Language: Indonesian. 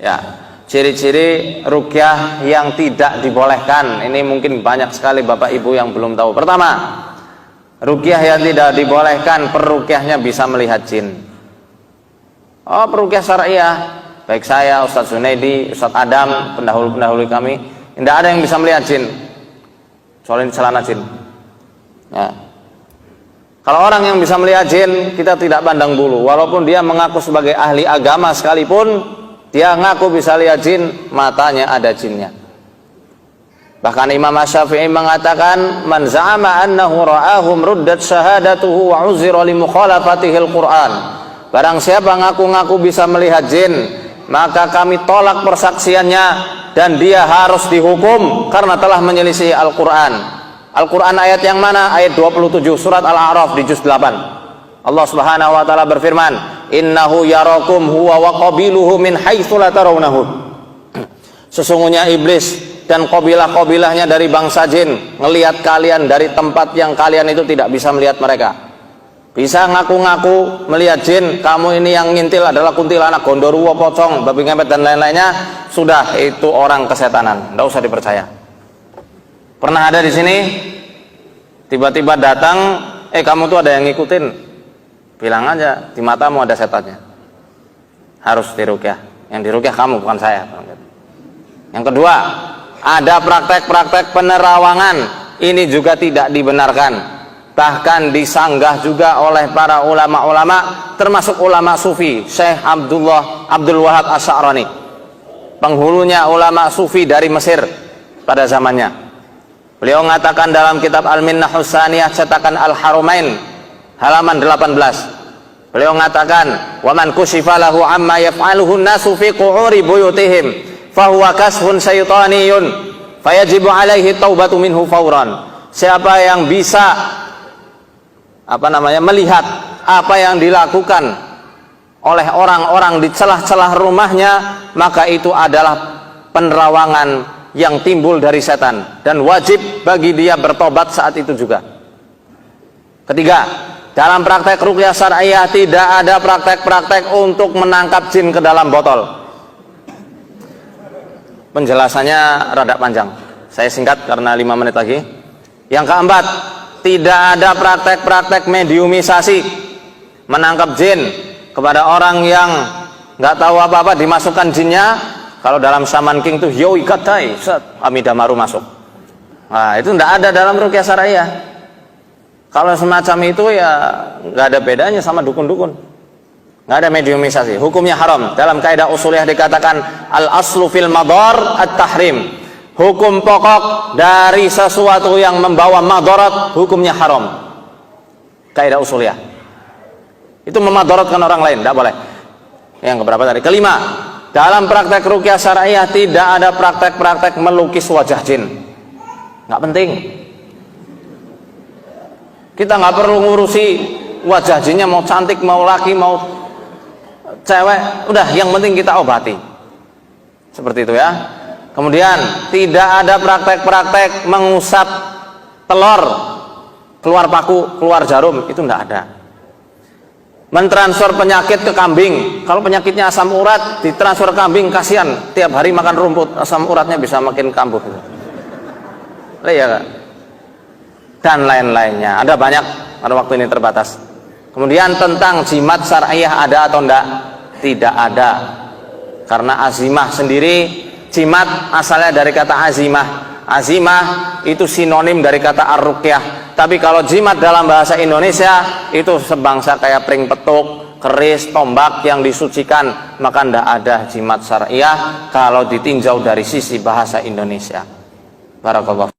Ya, ciri-ciri ruqyah yang tidak dibolehkan. Ini mungkin banyak sekali Bapak Ibu yang belum tahu. Pertama, ruqyah yang tidak dibolehkan, peruqyahnya bisa melihat jin. Oh, peruqyah syariah, baik saya, Ustadz Zunaidi, Ustadz Adam, pendahulu-pendahulu kami, tidak ada yang bisa melihat jin. Soalnya celana jin. Ya. Kalau orang yang bisa melihat jin, kita tidak pandang bulu. Walaupun dia mengaku sebagai ahli agama sekalipun, dia ngaku bisa lihat jin, matanya ada jinnya. Bahkan Imam Asy-Syafi'i mengatakan, man za'ama annahu ra'ahum ruddat syahadatuhu wa uzira li mukhalafatihi al-Qur'an. Barang siapa ngaku-ngaku bisa melihat jin, maka kami tolak persaksiannya dan dia harus dihukum karena telah menyelisih Al-Qur'an. Al-Quran ayat yang mana? Ayat 27 surat Al-A'raf di juz 8. Allah Subhanahu wa taala berfirman, "Innahu yarakum huwa wa qabiluhu min haitsu la tarawnahum." Sesungguhnya iblis dan kabilah-kabilahnya dari bangsa jin ngelihat kalian dari tempat yang kalian itu tidak bisa melihat mereka. Bisa ngaku-ngaku melihat jin, kamu ini yang ngintil adalah kuntilanak, gondoruwo, pocong, babi ngepet dan lain-lainnya, sudah itu orang kesetanan, tidak usah dipercaya. Pernah ada di sini tiba-tiba datang, kamu tuh ada yang ngikutin, bilang aja di matamu ada setannya, harus diruqyah. Yang diruqyah kamu, bukan saya. Yang kedua, ada praktek-praktek penerawangan, ini juga tidak dibenarkan, bahkan disanggah juga oleh para ulama-ulama, termasuk ulama sufi. Syekh Abdul Wahab Asy'arani, penghulunya ulama sufi dari Mesir pada zamannya. Beliau mengatakan dalam kitab Al-Minnah Husaniyah cetakan Al-Harumain halaman 18. Beliau mengatakan, "Wa man kushifa lahu amma yaf'aluhu an-nasu fi qu'uri buyutihim, fa huwa kashfun syaitaniyun, fayajibu 'alaihi taubatu minhu fawran." Siapa yang bisa melihat apa yang dilakukan oleh orang-orang di celah-celah rumahnya, maka itu adalah penerawangan yang timbul dari setan dan wajib bagi dia bertobat saat itu juga. Ketiga, dalam praktek ruqyah syariah tidak ada praktek-praktek untuk menangkap jin ke dalam botol. Penjelasannya rada panjang, saya singkat karena 5 menit lagi. Yang keempat, tidak ada praktek-praktek mediumisasi, menangkap jin kepada orang yang nggak tahu apa-apa, dimasukkan jinnya. Kalau dalam Shaman King tuh yoi katai, Amidamaru masuk. Nah, itu tidak ada dalam ruqyah syariah. Kalau semacam itu ya nggak ada bedanya sama dukun-dukun. Nggak ada mediumisasi, hukumnya haram. Dalam kaidah usuliyah dikatakan al aslu fil madar at-tahrim. Hukum pokok dari sesuatu yang membawa madarat hukumnya haram. Kaidah usuliyah. Itu memadaratkan orang lain, tidak boleh. Yang keberapa tadi? Kelima, dalam praktek ruqyah syariah tidak ada praktek-praktek melukis wajah jin. Nggak penting. Kita nggak perlu ngurusi wajah jinnya mau cantik, mau laki, mau cewek. Udah, yang penting kita obati. Seperti itu ya. Kemudian tidak ada praktek-praktek mengusap telur, keluar paku, keluar jarum, itu nggak ada. Mentransfer penyakit ke kambing, kalau penyakitnya asam urat ditransfer ke kambing, kasihan tiap hari makan rumput, asam uratnya bisa makin kambuh gitu. Ya, dan lain-lainnya ada banyak, pada waktu ini terbatas. Kemudian tentang jimat syariah ada atau enggak? Tidak ada, karena azimah sendiri, jimat asalnya dari kata azimah. Azimah itu sinonim dari kata ar-ruqyah. Tapi kalau jimat dalam bahasa Indonesia itu sebangsa kayak pring petuk, keris, tombak yang disucikan, maka tidak ada jimat syariah kalau ditinjau dari sisi bahasa Indonesia. Barakallah.